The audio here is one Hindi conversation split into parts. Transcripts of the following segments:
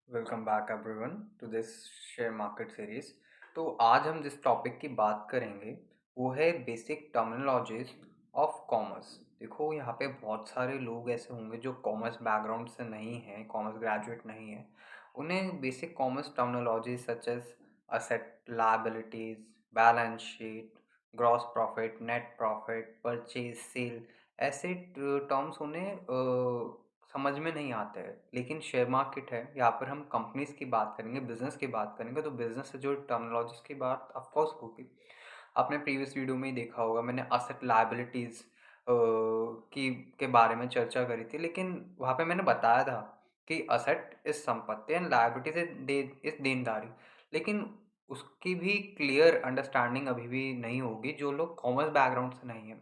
Welcome back everyone to this share market series. तो आज हम जिस टॉपिक की बात करेंगे वो है बेसिक टर्मिनोलॉजीज ऑफ कॉमर्स। देखो, यहाँ पे बहुत सारे लोग ऐसे होंगे जो कॉमर्स बैकग्राउंड से नहीं हैं, कॉमर्स ग्रेजुएट नहीं है। उन्हें basic commerce terminology such as asset, liabilities, balance sheet, gross profit, net profit, purchase, sale, ऐसे टर्म्स उन्हें समझ में नहीं आते हैं। लेकिन शेयर मार्केट है, यहाँ पर हम कंपनीज की बात करेंगे, बिजनेस की बात करेंगे, तो बिजनेस से जो टर्मिनोलॉजीज की बात ऑफ कोर्स होगी। आपने प्रीवियस वीडियो में ही देखा होगा, मैंने असेट लायबिलिटीज की के बारे में चर्चा करी थी। लेकिन वहाँ पे मैंने बताया था कि असेट इज संपत्ति एंड लायबिलिटीज इज देनदारी। लेकिन उसकी भी क्लियर अंडरस्टैंडिंग अभी भी नहीं होगी जो लोग कॉमर्स बैकग्राउंड से नहीं है।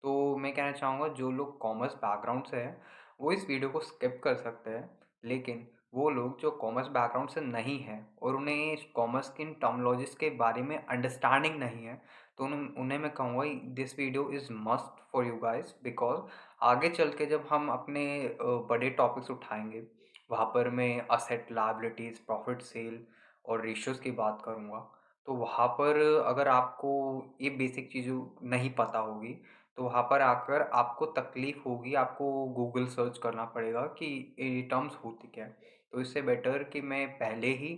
तो मैं कहना चाहूँगा, जो लोग कॉमर्स बैकग्राउंड से है वो इस वीडियो को स्किप कर सकते हैं। लेकिन वो लोग जो कॉमर्स बैकग्राउंड से नहीं है और उन्हें कॉमर्स की टर्मिनोलॉजीज के बारे में अंडरस्टैंडिंग नहीं है, तो उन्हें मैं कहूँगा this video is must for you guys. Because आगे चल के जब हम अपने बड़े टॉपिक्स उठाएंगे, वहाँ पर मैं असेट, लायबिलिटीज़, प्रॉफिट, सेल और रेशियोज़ की बात करूँगा। तो वहाँ पर अगर आपको ये बेसिक चीज़ों नहीं पता होगी, तो वहाँ पर आकर आपको तकलीफ़ होगी, आपको गूगल सर्च करना पड़ेगा कि ये टर्म्स होती क्या है। तो इससे बेटर कि मैं पहले ही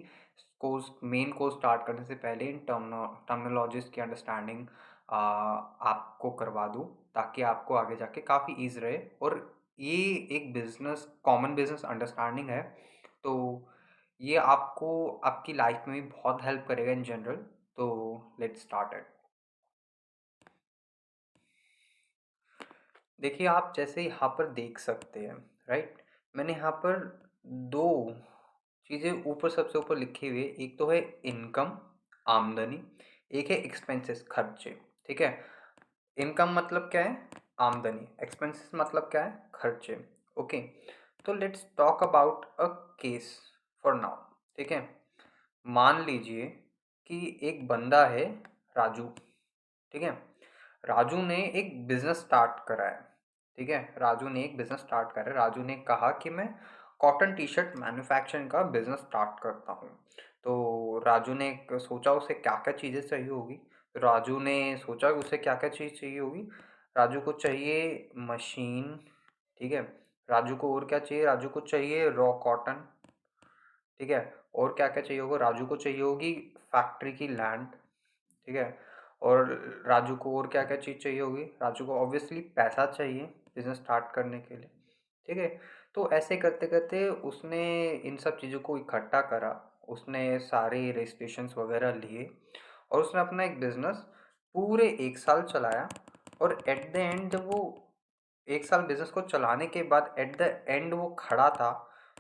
मेन कोर्स स्टार्ट करने से पहले इन टर्मिनोलॉजीज़ की अंडरस्टैंडिंग आपको करवा दूँ, ताकि आपको आगे जाके काफ़ी ईज़ी रहे। और ये एक बिज़नेस, कॉमन बिज़नेस अंडरस्टैंडिंग है, तो ये आपको आपकी लाइफ में भी बहुत हेल्प करेगा इन जनरल। तो लेट्स स्टार्ट इट। देखिए, आप जैसे यहाँ पर देख सकते हैं, राइट? मैंने यहाँ पर दो चीज़ें ऊपर, सबसे ऊपर लिखी हुई है। एक तो है इनकम, आमदनी, एक है एक्सपेंसेस, खर्चे। ठीक है? इनकम मतलब क्या है? आमदनी। एक्सपेंसेस मतलब क्या है? खर्चे। ओके, तो let's talk about a case for now. ठीक है? मान लीजिए कि एक बंदा है, राजू। ठीक है? राजू ने एक बिजनेस स्टार्ट करा है। ठीक है? राजू ने एक बिजनेस स्टार्ट करा है। राजू ने कहा कि मैं कॉटन टी शर्ट मैन्युफैक्चरिंग का बिजनेस स्टार्ट करता हूँ। तो राजू ने सोचा उसे क्या क्या चीज़ें चाहिए होगी। राजू ने सोचा उसे क्या क्या चीज़ चाहिए होगी। राजू को चाहिए मशीन। ठीक है? राजू को और क्या चाहिए? राजू को चाहिए रॉ कॉटन। ठीक है? और क्या क्या चाहिए होगा? राजू को चाहिए होगी फैक्ट्री की लैंड। ठीक है? और राजू को और क्या क्या चीज़ चाहिए होगी? राजू को ऑब्वियसली पैसा चाहिए बिजनेस स्टार्ट करने के लिए। ठीक है? तो ऐसे करते करते उसने इन सब चीज़ों को इकट्ठा करा। उसने सारे रजिस्ट्रेशंस वगैरह लिए और उसने अपना एक बिजनेस पूरे 1 साल चलाया। और एट द एंड, जब वो 1 साल बिजनेस को चलाने के बाद एट द एंड वो खड़ा था,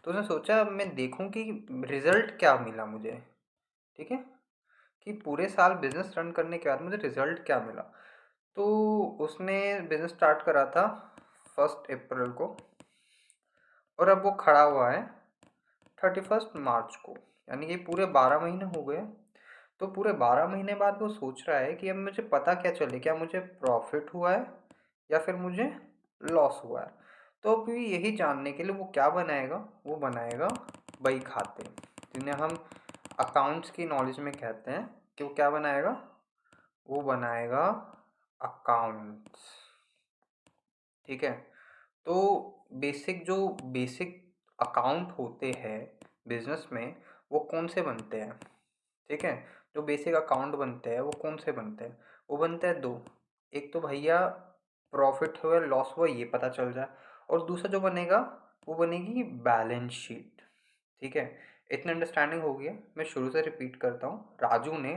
तो उसने सोचा मैं देखूं कि रिजल्ट क्या मिला मुझे। ठीक है? कि पूरे साल बिजनेस रन करने के बाद मुझे रिजल्ट क्या मिला। तो उसने बिजनेस स्टार्ट करा था 1 अप्रैल को, और अब वो खड़ा हुआ है 31 मार्च को। यानी कि पूरे 12 महीने हो गए। तो पूरे 12 महीने बाद वो सोच रहा है कि अब मुझे पता क्या चले, क्या मुझे प्रॉफिट हुआ है या फिर मुझे लॉस हुआ है। तो अभी यही जानने के लिए वो क्या बनाएगा? वो बनाएगा बही खाते, जिन्हें हम अकाउंट्स की नॉलेज में कहते हैं। कि वो क्या बनाएगा? वो बनाएगा अकाउंट्स। ठीक है? तो बेसिक अकाउंट होते हैं बिजनेस में, वो कौन से बनते हैं? ठीक है? जो बेसिक अकाउंट बनते हैं वो कौन से बनते हैं? वो बनते हैं दो। एक तो भैया प्रॉफिट हुआ लॉस हुआ ये पता चल जाए, और दूसरा जो बनेगा वो बनेगी बैलेंस शीट। ठीक है? इतनी अंडरस्टैंडिंग हो गई है। मैं शुरू से रिपीट करता हूँ। राजू ने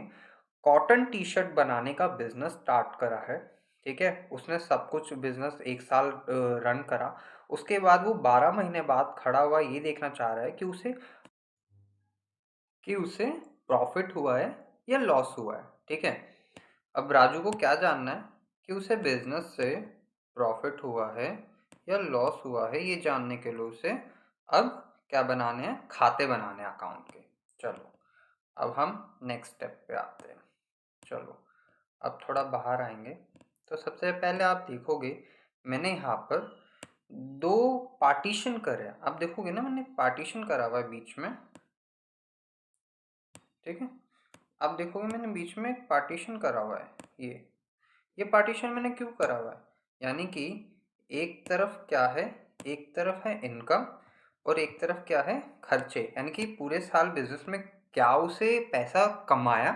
कॉटन टी शर्ट बनाने का बिजनेस स्टार्ट करा है। ठीक है? उसने सब कुछ बिजनेस 1 साल रन करा। उसके बाद वो 12 महीने बाद खड़ा हुआ ये देखना चाह रहा है कि उसे प्रॉफिट हुआ है या लॉस हुआ है। ठीक है? अब राजू को क्या जानना है कि उसे बिजनेस से प्रॉफिट हुआ है या लॉस हुआ है। ये जानने के लिए उसे अब क्या बनाने हैं? खाते बनाने हैं अकाउंट के। चलो, अब हम नेक्स्ट स्टेप पे आते हैं। चलो, अब थोड़ा बाहर आएंगे। तो सबसे पहले आप देखोगे मैंने यहाँ पर दो पार्टीशन करे हैं। आप देखोगे ना, मैंने पार्टीशन करा हुआ है बीच में। ठीक है। अब देखोगे मैंने बीच में एक पार्टीशन करा हुआ है, ये पार्टीशन मैंने क्यों करा हुआ है, यानी कि एक तरफ क्या है, एक तरफ है इनकम और एक तरफ क्या है खर्चे, यानी कि पूरे साल बिजनेस में क्या उसे पैसा कमाया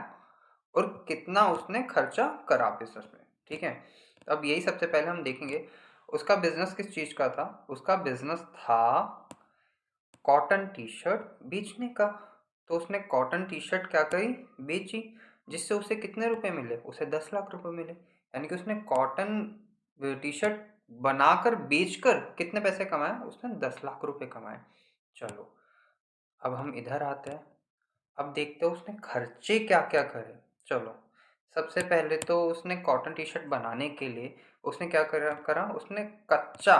और कितना उसने खर्चा करा बिजनेस में। ठीक है, तो अब यही सबसे पहले हम देखेंगे। उसका बिजनेस किस चीज़ का था, उसका बिजनेस था कॉटन टी शर्ट बेचने का। तो उसने कॉटन टी शर्ट क्या करी, बेची, जिससे उसे कितने रुपए मिले, उसे 10 लाख रुपए मिले। यानी कि उसने कॉटन टी शर्ट बनाकर बेचकर कितने पैसे कमाए, उसने 10 लाख रुपए कमाए। चलो अब हम इधर आते हैं, अब देखते हैं उसने खर्चे क्या क्या करे। चलो सबसे पहले तो उसने कॉटन टी शर्ट बनाने के लिए उसने क्या करा, उसने कच्चा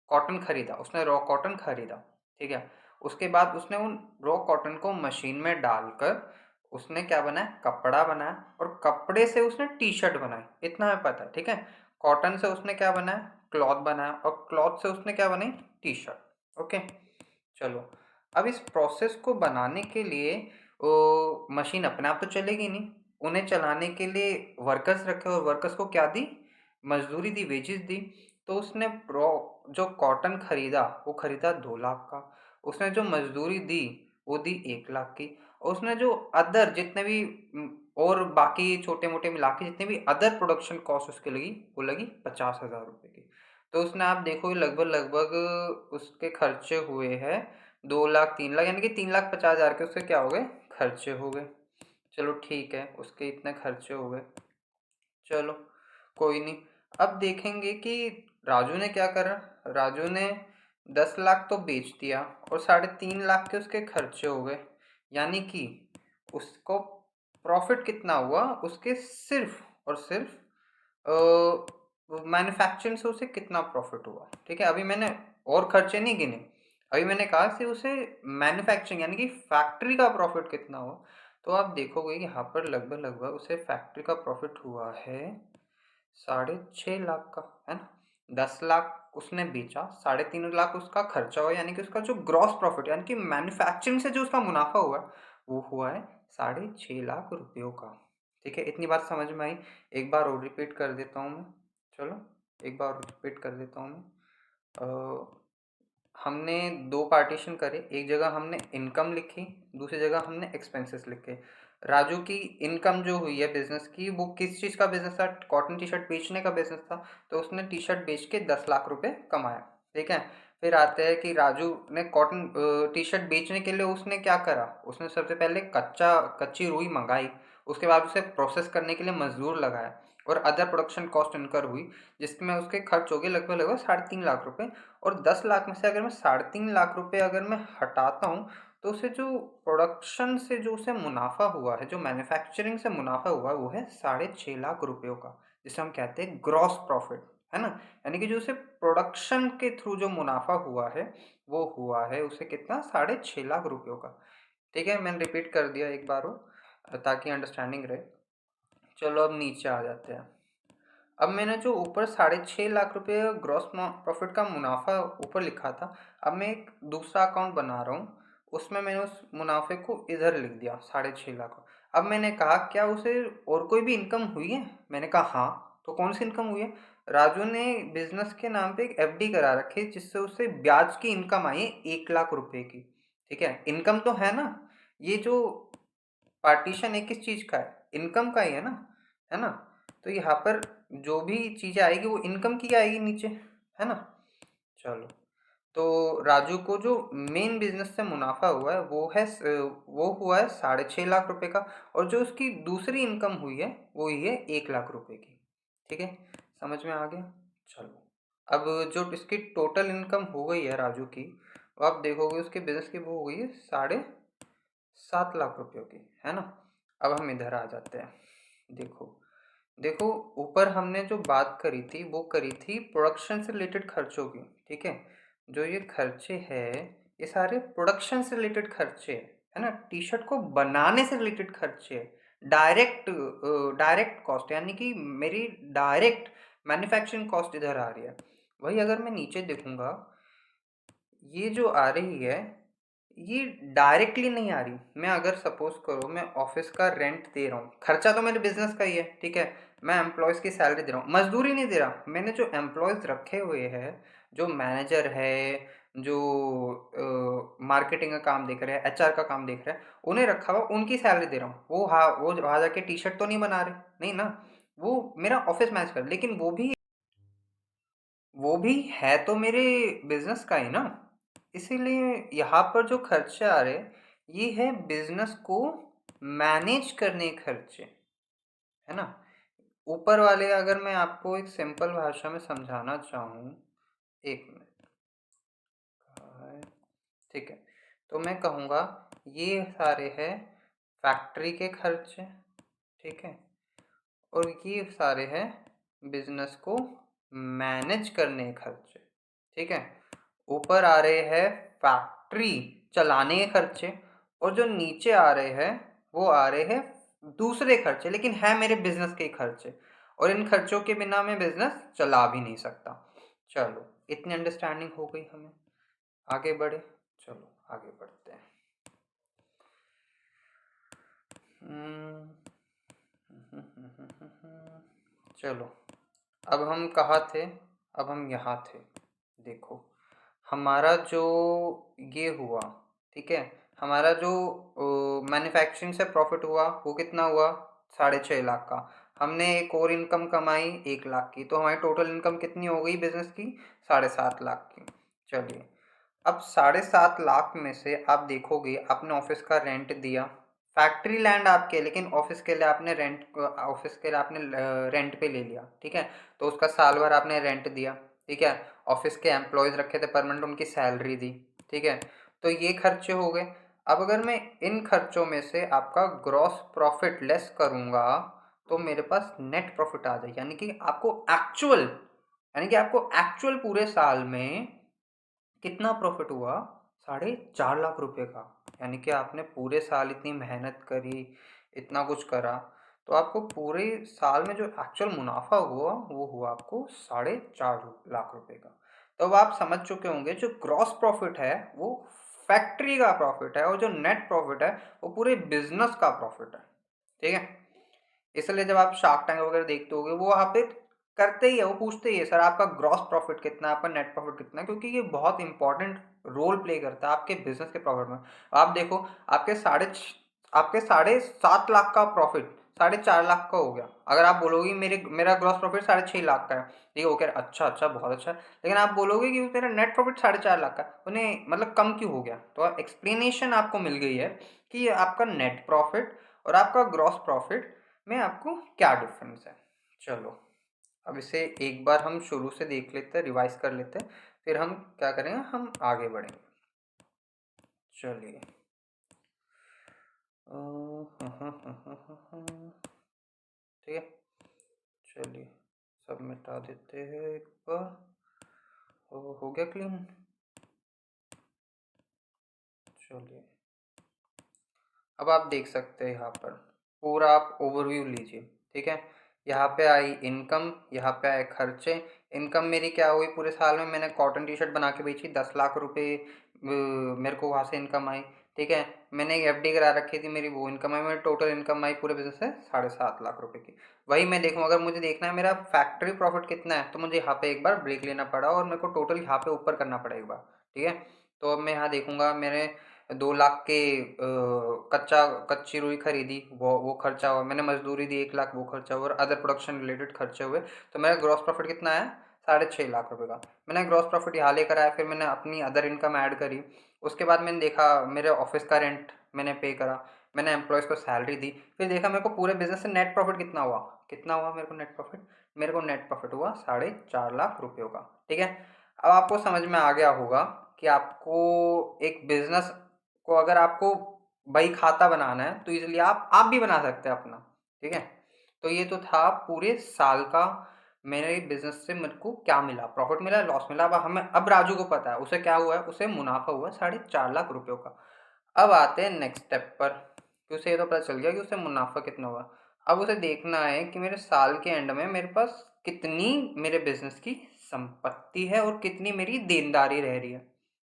कॉटन खरीदा, उसने रॉ कॉटन खरीदा। ठीक है, उसके बाद उसने उन रॉ कॉटन को मशीन में डालकर उसने क्या बनाया, कपड़ा बनाया, और कपड़े से उसने टी शर्ट बनाई, इतना हमें पता है। ठीक है, कॉटन से उसने क्या बनाया, क्लॉथ बनाया, और क्लॉथ से उसने क्या बनाई, टी शर्ट। ओके, चलो अब इस प्रोसेस को बनाने के लिए वो मशीन अपने आप तो चलेगी नहीं, उन्हें चलाने के लिए वर्कर्स रखे, और वर्कर्स को क्या दी, मजदूरी दी, वेजेस दी। तो उसने प्रो जो कॉटन खरीदा वो खरीदा 2 लाख का, उसने जो मजदूरी दी वो दी 1 लाख की, और उसने जो अदर जितने भी और बाकी छोटे मोटे मिला के जितने भी अदर प्रोडक्शन कॉस्ट उसके लगी, वो लगी 50,000 रुपये की। तो उसने आप देखो लगभग लगभग उसके खर्चे हुए हैं 2 लाख 3 लाख, यानी कि 3,50,000 के उसके क्या हो गए, खर्चे हो गए। चलो ठीक है, उसके इतने खर्चे हो गए, चलो कोई नहीं। अब देखेंगे कि राजू ने क्या करा, राजू ने 10 लाख तो बेच दिया और 3.5 लाख के उसके खर्चे हो गए, यानी कि उसको प्रॉफिट कितना हुआ, उसके सिर्फ और सिर्फ मैन्युफैक्चरिंग से उसे कितना प्रॉफिट हुआ। ठीक है, अभी मैंने और खर्चे नहीं गिने, अभी मैंने कहा कि उसे मैन्युफैक्चरिंग यानी कि फैक्ट्री का प्रॉफिट कितना हुआ। तो आप देखोगे कि यहाँ पर लगभग लगभग उसे फैक्ट्री का प्रॉफिट हुआ है 6.5 लाख का, है ना। 10 लाख उसने बेचा, 3.5 लाख उसका खर्चा हुआ, यानी कि उसका जो ग्रॉस प्रॉफिट यानी कि मैन्युफैक्चरिंग से जो उसका मुनाफा हुआ वो हुआ है 6.5 लाख रुपयों का। ठीक है, इतनी बात समझ में आई। एक बार और रिपीट कर देता हूँ मैं, चलो एक बार और रिपीट कर देता हूँ मैं। हमने दो पार्टीशन करे, एक जगह हमने इनकम लिखी, दूसरी जगह हमने एक्सपेंसेस लिखे। राजू की इनकम जो हुई है बिजनेस की, वो किस चीज़ का बिजनेस था, कॉटन टी शर्ट बेचने का बिजनेस था। तो उसने टी शर्ट बेच के 10 लाख रुपए कमाया। ठीक है, फिर आते हैं कि राजू ने कॉटन टी शर्ट बेचने के लिए उसने क्या करा, उसने सबसे पहले कच्ची रुई मंगाई, उसके बाद उसे प्रोसेस करने के लिए मजदूर लगाया, और अदर प्रोडक्शन कॉस्ट इनकर हुई, जिसमें उसके खर्च हो गए लगभग लगभग 3.5 लाख रुपए। और 10 लाख में से अगर मैं 3.5 लाख रुपए अगर मैं हटाता हूँ, तो उसे जो प्रोडक्शन से जो उसे मुनाफा हुआ है, जो मैन्युफैक्चरिंग से मुनाफा हुआ है, वो है 6.5 लाख रुपयों का, जिसे हम कहते हैं ग्रॉस प्रॉफिट, है ना। यानी कि जो उसे प्रोडक्शन के थ्रू जो मुनाफा हुआ है वो हुआ है उसे कितना, 6.5 लाख रुपयों का। ठीक है, मैंने रिपीट कर दिया एक बार वो, ताकि अंडरस्टैंडिंग रहे। चलो अब नीचे आ जाते हैं। अब मैंने जो ऊपर 6.5 लाख रुपए ग्रॉस प्रॉफिट का मुनाफा ऊपर लिखा था, अब मैं एक दूसरा अकाउंट बना रहा हूँ, उसमें मैंने उस मुनाफे को इधर लिख दिया 6.5 लाख। अब मैंने कहा क्या उसे और कोई भी इनकम हुई है, मैंने कहा हाँ, तो कौन सी इनकम हुई है, राजू ने बिजनेस के नाम पे एक एफडी करा रखी है, जिससे उसे ब्याज की इनकम आई है 1 लाख रुपए की। ठीक है, इनकम तो है ना, ये जो पार्टीशन है किस चीज़ का है, इनकम का ही है ना, है ना। तो यहाँ पर जो भी चीज़ें आएगी वो इनकम की आएगी नीचे, है ना। चलो, तो राजू को जो मेन बिजनेस से मुनाफा हुआ है वो हुआ है 6.5 लाख रुपए का, और जो उसकी दूसरी इनकम हुई है वो ही है 1 लाख रुपए की। ठीक है, समझ में आ गया। चलो अब जो इसकी टोटल इनकम हो गई है राजू की, वो आप देखोगे उसके बिजनेस की वो हो गई है 7.5 लाख रुपयों की, है ना। अब हम इधर आ जाते हैं। देखो देखो, ऊपर हमने जो बात करी थी वो करी थी प्रोडक्शन से रिलेटेड खर्चों की। ठीक है, जो ये खर्चे है ये सारे प्रोडक्शन से रिलेटेड खर्चे है ना, टी शर्ट को बनाने से रिलेटेड खर्चे है, डायरेक्ट कॉस्ट, यानी कि मेरी डायरेक्ट मैन्युफैक्चरिंग कॉस्ट इधर आ रही है। वही अगर मैं नीचे देखूंगा, ये जो आ रही है ये डायरेक्टली नहीं आ रही। मैं अगर सपोज करो मैं ऑफिस का रेंट दे रहा हूँ, खर्चा तो मेरे बिजनेस का ही है, ठीक है। मैं एम्प्लॉयज़ की सैलरी दे रहा हूँ, मजदूरी नहीं दे रहा। मैंने जो एम्प्लॉयज़ रखे हुए हैं, जो मैनेजर है, जो मार्केटिंग का काम देख रहे हैं, एचआर का काम देख रहे हैं, उन्हें रखा हुआ, उनकी सैलरी दे रहा हूँ। वो वहाँ जाके टी शर्ट तो नहीं बना रहे, नहीं ना। वो मेरा ऑफिस मैनेज कर, लेकिन वो भी है तो मेरे बिजनेस का ही ना। इसीलिए यहाँ पर जो खर्चे आ रहे, ये है बिजनेस को मैनेज करने के खर्चे, है ना। ऊपर वाले अगर मैं आपको एक सिंपल भाषा में समझाना चाहूँ, एक मिनट, ठीक है। तो मैं कहूँगा ये सारे हैं फैक्ट्री के खर्चे, ठीक है। और ये सारे हैं बिजनेस को मैनेज करने के खर्चे, ठीक है। ऊपर आ रहे हैं फैक्ट्री चलाने के खर्चे, और जो नीचे आ रहे हैं वो आ रहे हैं दूसरे खर्चे, लेकिन है मेरे बिजनेस के खर्चे। और इन खर्चों के बिना मैं बिजनेस चला भी नहीं सकता। चलो, इतनी अंडरस्टैंडिंग हो गई हमें, आगे बढ़े। चलो आगे बढ़ते हैं। चलो, अब हम कहाँ थे? अब हम यहाँ थे। देखो, हमारा जो ये हुआ, ठीक है, हमारा जो मैन्युफैक्चरिंग से प्रॉफिट हुआ वो कितना हुआ? 6.5 लाख का। हमने एक और इनकम कमाई 1 लाख की, तो हमारी टोटल इनकम कितनी हो गई बिजनेस की? 7.5 लाख की। चलिए, अब 7.5 लाख में से आप देखोगे, आपने ऑफिस का रेंट दिया, फैक्ट्री लैंड आपके, लेकिन ऑफिस के लिए आपने रेंट पे ले लिया, ठीक है। तो उसका साल भर आपने रेंट दिया, ठीक है। ऑफिस के एम्प्लॉयज़ रखे थे परमानेंट, उनकी सैलरी दी, ठीक है। तो ये खर्चे हो गए। अब अगर मैं इन खर्चों में से आपका ग्रॉस प्रॉफिट लेस करूँगा, तो मेरे पास नेट प्रॉफिट आ जाए, यानी कि आपको एक्चुअल पूरे साल में कितना प्रॉफिट हुआ? 4.5 लाख रुपए का। यानी कि आपने पूरे साल इतनी मेहनत करी, इतना कुछ करा, तो आपको पूरे साल में जो एक्चुअल मुनाफा हुआ वो हुआ आपको 4.5 लाख रुपए का। तो अब आप समझ चुके होंगे, जो ग्रॉस प्रॉफिट है वो फैक्ट्री का प्रॉफिट है, और जो नेट प्रॉफिट है वो पूरे बिजनेस का प्रॉफिट है, ठीक है। इसलिए जब आप शार्क टैंक वगैरह देखते होगे, वो वहाँ पे करते ही है, वो पूछते ही है, सर आपका ग्रॉस प्रॉफिट कितना है, आपका नेट प्रॉफिट कितना है, क्योंकि ये बहुत इंपॉर्टेंट रोल प्ले करता है आपके बिजनेस के प्रॉफिट में। आप देखो, आपके 7.5 लाख का प्रॉफिट 4.5 लाख का हो गया। अगर आप बोलोगे मेरा ग्रॉस प्रॉफिट 6.5 लाख का है, ठीक है, वो कह रहे अच्छा अच्छा बहुत अच्छा है। लेकिन आप बोलोगे कि मेरा नेट प्रॉफिट 4.5 लाख का है, उन्हें मतलब कम क्यों हो गया? तो एक्सप्लेनेशन आपको मिल गई है कि आपका नेट प्रॉफिट और आपका ग्रॉस प्रॉफिट में आपको क्या डिफरेंस है। चलो, अब इसे एक बार हम शुरू से देख लेते हैं, रिवाइज कर लेते हैं, फिर हम क्या करेंगे, हम आगे बढ़ेंगे। चलिए, ठीक है, चलिए सब मिटा देते हैं एक बार। हो गया क्लीन। चलिए, अब आप देख सकते हैं यहाँ पर पूरा आप ओवरव्यू लीजिए, ठीक है। यहाँ पे आई इनकम, यहाँ पे आए खर्चे। इनकम मेरी क्या हुई? पूरे साल में मैंने कॉटन टी शर्ट बना के बेची, 10 लाख रुपए मेरे को वहाँ से इनकम आई, ठीक है। मैंने एक एफडी करा रखी थी, मेरी वो इनकम आई, मेरी टोटल इनकम आई पूरे बिजनेस से 7.5 लाख रुपए की। वही मैं देखूँ, अगर मुझे देखना है मेरा फैक्ट्री प्रॉफिट कितना है, तो मुझे यहाँ पे एक बार ब्रेक लेना पड़ा और मेरे को टोटल यहाँ पे ऊपर करना पड़ा एक बार, ठीक है। तो अब मैं यहाँ देखूंगा, मेरे 2 लाख के कच्ची रुई खरीदी, वो खर्चा हुआ, मैंने मजदूरी दी 1 लाख, वो खर्चा हुआ, और अदर प्रोडक्शन रिलेटेड खर्चे हुए। तो मेरा ग्रॉस प्रॉफिट कितना है? 6.5 लाख रुपए का। मैंने ग्रॉस प्रॉफिट यहाँ लेकर आया, फिर मैंने अपनी अदर इनकम ऐड करी। उसके बाद मैंने देखा मेरे ऑफिस का रेंट मैंने पे करा, मैंने एम्प्लॉयज़ को सैलरी दी, फिर देखा मेरे को पूरे बिजनेस से नेट प्रॉफिट कितना हुआ। कितना हुआ मेरे को नेट प्रॉफिट? मेरे को नेट प्रॉफिट हुआ 4.5 लाख रुपयों का, ठीक है। अब आपको समझ में आ गया होगा कि आपको एक बिजनेस को अगर आपको बही खाता बनाना है, तो इसलिए आप भी बना सकते हैं अपना, ठीक है। तो ये तो था पूरे साल का मेरे बिजनेस से मेरे को क्या मिला, प्रॉफिट मिला, लॉस मिला। अब राजू को पता है उसे क्या हुआ है, उसे मुनाफा हुआ 4.5 लाख रुपयों का। अब आते हैं नेक्स्ट स्टेप पर, कि उसे ये तो पता चल गया कि उसे मुनाफा कितना हुआ। अब उसे देखना है कि मेरे साल के एंड में मेरे पास कितनी मेरे बिजनेस की संपत्ति है और कितनी मेरी देनदारी रह रही है,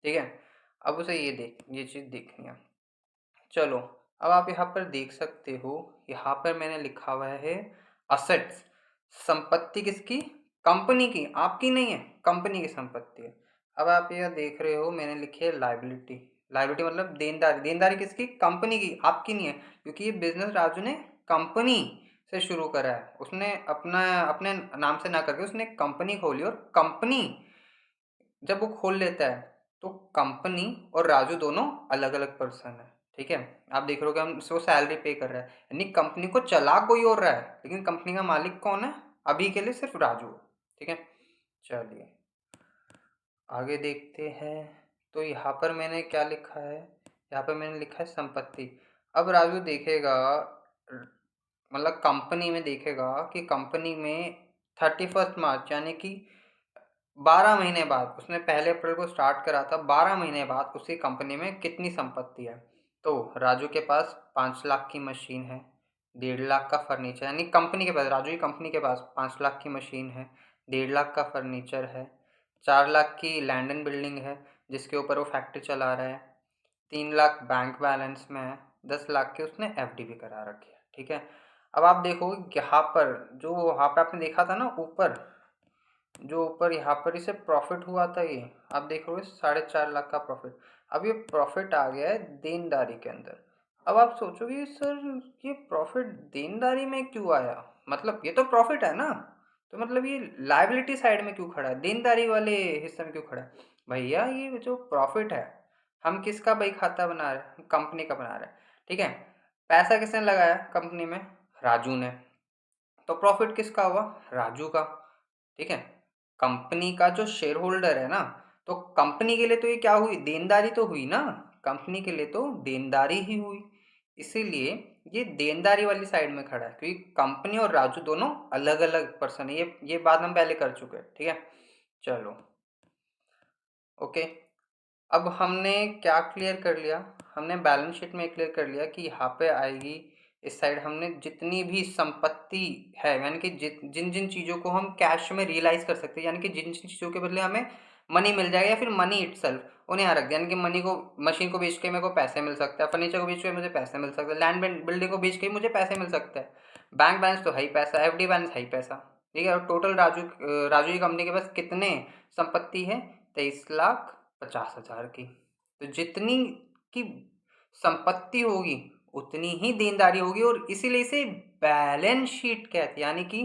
ठीक है। अब उसे ये चीज़ देखनी है। चलो, अब आप यहाँ पर देख सकते हो, यहाँ पर मैंने लिखा हुआ है असेट्स, संपत्ति किसकी? कंपनी की, आपकी नहीं है, कंपनी की संपत्ति है। अब आप यह देख रहे हो मैंने लिखी है लायबिलिटी। लायबिलिटी मतलब देनदारी। देनदारी किसकी? कंपनी की, आपकी नहीं है, क्योंकि ये बिजनेस राजू ने कंपनी से शुरू करा है। उसने अपने नाम से ना करके उसने कंपनी खोली, और कंपनी जब वो खोल लेता है तो कंपनी और राजू दोनों अलग अलग पर्सन है। ठीक है, आप देख रहे हो कि हम उसको सैलरी पे कर रहे हैं, यानी कंपनी को चला कोई और रहा है, लेकिन कंपनी का मालिक कौन है? अभी के लिए सिर्फ राजू। ठीक है, चलिए आगे देखते हैं। तो यहाँ पर मैंने क्या लिखा है? यहाँ पर मैंने लिखा है संपत्ति। अब राजू देखेगा, मतलब कंपनी में देखेगा कि कंपनी में 31 मार्च यानी कि 12 महीने बाद, उसने 1 अप्रैल को स्टार्ट करा था, 12 महीने बाद उसकी कंपनी में कितनी संपत्ति है? तो राजू के पास 5 लाख की मशीन है, 1.5 लाख का फर्नीचर, यानी कंपनी के पास, राजू की कंपनी के पास 5 लाख की मशीन है, 1.5 लाख का फर्नीचर है, 4 लाख की लैंड एंड बिल्डिंग है जिसके ऊपर वो फैक्ट्री चला रहा है, 3 लाख बैंक बैलेंस में है, 10 लाख की उसने एफडी भी करा रखी है। ठीक है, अब आप देखोगे यहाँ पर, जो वहाँ पे आपने देखा था ना ऊपर, जो ऊपर यहाँ पर इसे प्रॉफिट हुआ था, ये आप देख रहे हो 4.5 लाख का प्रॉफिट। अब ये प्रॉफिट आ गया है देनदारी के अंदर। अब आप सोचोगे सर ये प्रॉफिट देनदारी में क्यों आया? मतलब ये तो प्रॉफिट है ना, तो मतलब ये लायबिलिटी साइड में क्यों खड़ा है, देनदारी वाले हिस्से में क्यों खड़ा है? भैया ये जो प्रॉफिट है, हम किसका बही खाता बना रहे हैं? कंपनी का बना रहे हैं। ठीक है, पैसा किसने लगाया कंपनी में? राजू ने। तो प्रॉफिट किसका हुआ? राजू का। ठीक है, कंपनी का जो शेयर होल्डर है ना, तो कंपनी के लिए तो ये क्या हुई? देनदारी तो हुई ना, कंपनी के लिए तो देनदारी ही हुई, इसीलिए ये देनदारी वाली साइड में खड़ा है, क्योंकि कंपनी और राजू दोनों अलग अलग पर्सन है। ये बात हम पहले कर चुके हैं। ठीक है, चलो ओके। अब हमने क्या क्लियर कर लिया? हमने बैलेंस शीट में क्लियर कर लिया कि यहाँ पे आएगी इस साइड, हमने जितनी भी संपत्ति है, यानी कि जिन जिन चीज़ों को हम कैश में रियलाइज कर सकते हैं, यानी कि जिन जिन चीज़ों के बदले हमें मनी मिल जाएगा या फिर मनी इटसेल्फ, उन्हें यहाँ रख दिया। यानी कि मनी को, मशीन को बेच के मेरे को पैसे मिल सकता है, फर्नीचर को बेच के मुझे पैसे मिल सकते हैं, लैंड बिल्डिंग को बेच के मुझे पैसे मिल सकते हैं, बैंक बैलेंस तो है ही पैसा, एफडी बैलेंस है ही पैसा। ठीक है, और टोटल राजू की कंपनी के पास कितने संपत्ति है? 23,50,000 की। तो जितनी की संपत्ति होगी उतनी ही देनदारी होगी, और इसीलिए इसे बैलेंस शीट कहते हैं, यानी कि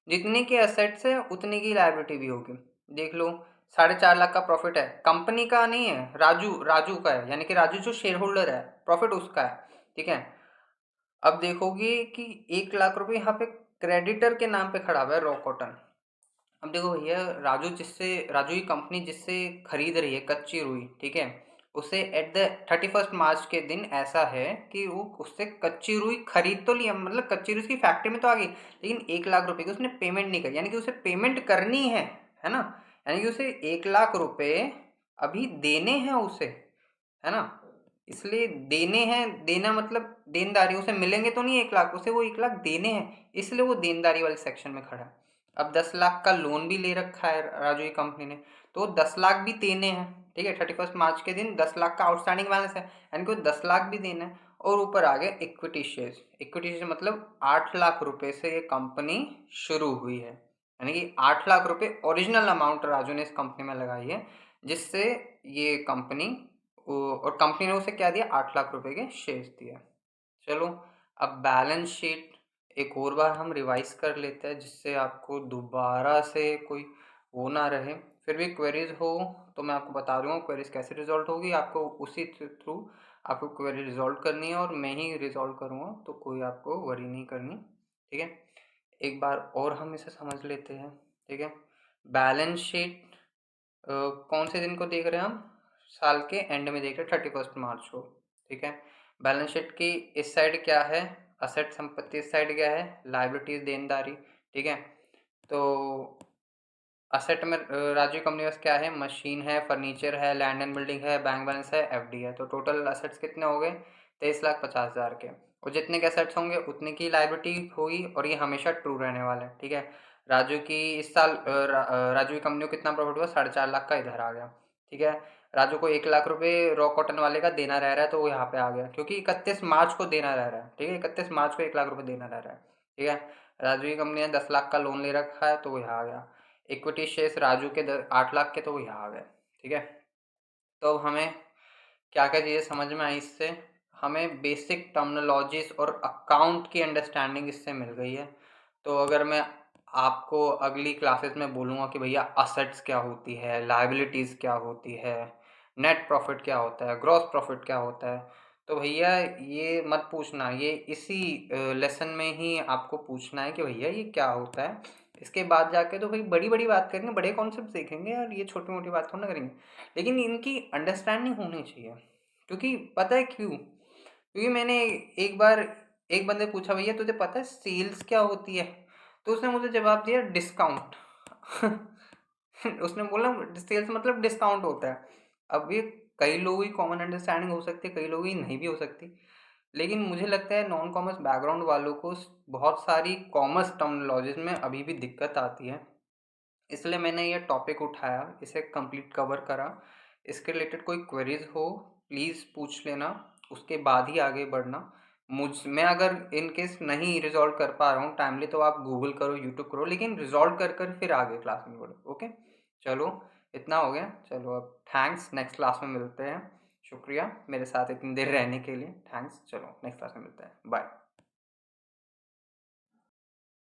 जितने के एसेट्स है उतने की लायबिलिटी भी होगी। देख लो, 4.5 लाख का प्रॉफिट है, कंपनी का नहीं है, राजू का है, यानी कि राजू जो शेयर होल्डर है, प्रॉफिट उसका है। ठीक है, अब देखोगे कि 1 लाख रुपए यहाँ पे क्रेडिटर के नाम पे खड़ा हुआ है, रॉ कॉटन। अब देखो भैया, राजू की कंपनी जिससे खरीद रही है कच्ची रुई, ठीक है, उसे एट द 31 मार्च के दिन ऐसा है कि वो उससे कच्ची रुई खरीद तो लिया, मतलब कच्ची रुई उसकी फैक्ट्री में तो आ गई, लेकिन 1 लाख रुपए की उसने पेमेंट नहीं करी, यानी कि उसे पेमेंट करनी है ना, यानी कि उसे 1 लाख रुपए अभी देने हैं उसे, है ना, इसलिए देने हैं, देना मतलब देनदारी, उसे मिलेंगे तो नहीं 1 लाख, उसे वो 1 लाख देने हैं, इसलिए वो देनदारी वाले सेक्शन में खड़ा है। अब 10 लाख का लोन भी ले रखा है राजू की कंपनी ने, तो 10 लाख भी देने हैं। ठीक है, 31 मार्च के दिन 10 लाख का आउटस्टैंडिंग बैलेंस है, यानी कि 10 लाख भी देना है। और ऊपर आ गया इक्विटी शेयर। इक्विटी शेयर मतलब 8 लाख रुपए से ये कंपनी शुरू हुई है, यानी कि 8 लाख रुपए ओरिजिनल अमाउंट राजू ने इस कंपनी में लगाई है, जिससे ये कंपनी, और कंपनी ने उसे क्या दिया? 8 लाख रुपए के शेयर्स दिया। चलो, अब बैलेंस शीट एक और बार हम रिवाइज कर लेते हैं, जिससे आपको दोबारा से कोई वो ना रहे। फिर भी क्वेरीज हो तो मैं आपको बता दूंगा क्वेरीज कैसे रिजॉल्व होगी, आपको उसी थ्रू आपको क्वेरी रिजॉल्व करनी है, और मैं ही रिजॉल्व करूँगा, तो कोई आपको वरी नहीं करनी। ठीक है, एक बार और हम इसे समझ लेते हैं। ठीक है, बैलेंस शीट कौन से दिन को देख रहे हैं हम? साल के एंड में देख रहे हैं, 31 मार्च को। ठीक है, बैलेंस शीट की इस साइड क्या है? असेट संपत्ति, इस साइड क्या है? लायबिलिटीज देनदारी। ठीक है, तो असेट में राजू कंपनी पास क्या है? मशीन है, फर्नीचर है, लैंड एंड बिल्डिंग है, बैंक बैलेंस है, एफडी है। तो टोटल असेट्स कितने हो गए? 23,50,000 के। और जितने के असेट्स होंगे उतने की लायबिलिटी होगी, और ये हमेशा ट्रू रहने वाला है। ठीक है, राजू की इस साल राजू की कंपनी को कितना प्रॉफिट हुआ? 4.5 लाख का इधर आ गया। ठीक है, राजू को 1 लाख रुपए रॉ कॉटन वाले का देना रह रहा है, तो वो यहाँ पे आ गया, क्योंकि 31 मार्च को देना रह रहा है। ठीक है, 31 मार्च को 1 लाख रुपए देना रह रहा है। ठीक है, राजू की कंपनी ने 10 लाख का लोन ले रखा है, तो वो यहाँ आ गया। इक्विटी शेयर्स राजू के 8 लाख के, तो वो यहाँ आ गए। ठीक है, तो अब हमें क्या क्या चीज़ें समझ में आई इससे, हमें बेसिक टर्मिनोलॉजीज और अकाउंट की अंडरस्टैंडिंग इससे मिल गई है। तो अगर मैं आपको अगली क्लासेस में बोलूँगा कि भैया असेट्स क्या होती है, लायबिलिटीज़ क्या होती है, नेट प्रॉफिट क्या होता है, ग्रॉस प्रॉफिट क्या होता है, तो भैया ये मत पूछना, ये इसी लेसन में ही आपको पूछना है कि भैया ये क्या होता है। इसके बाद जाके तो भाई बड़ी बड़ी बात करेंगे, बड़े कॉन्सेप्ट सीखेंगे यार, ये छोटी मोटी बात थोड़ा ना करेंगे। लेकिन इनकी अंडरस्टैंडिंग होनी चाहिए, क्योंकि पता है क्यों? क्योंकि मैंने एक बार एक बंदे पूछा, भैया तुझे पता है सेल्स क्या होती है? तो उसने मुझे जवाब दिया डिस्काउंट। उसने बोला सेल्स मतलब डिस्काउंट होता है। अब ये कई लोगों की कॉमन अंडरस्टैंडिंग हो सकती है, कई लोगों की नहीं भी हो सकती। लेकिन मुझे लगता है नॉन कॉमर्स बैकग्राउंड वालों को बहुत सारी कॉमर्स टर्मिनोलॉजीज में अभी भी दिक्कत आती है। इसलिए मैंने ये टॉपिक उठाया, इसे कंप्लीट कवर करा। इसके रिलेटेड कोई क्वेरीज हो प्लीज़ पूछ लेना, उसके बाद ही आगे बढ़ना। मैं अगर इन केस नहीं रिजॉल्व कर पा रहा हूँ टाइमली, तो आप गूगल करो, यूट्यूब करो, लेकिन रिजॉल्व कर कर फिर आगे क्लास में बढ़ो। ओके, चलो इतना हो गया। चलो अब थैंक्स, नेक्स्ट क्लास में मिलते हैं। शुक्रिया मेरे साथ इतनी देर रहने के लिए, थैंक्स। चलो नेक्स्ट क्लास में मिलते हैं, बाय।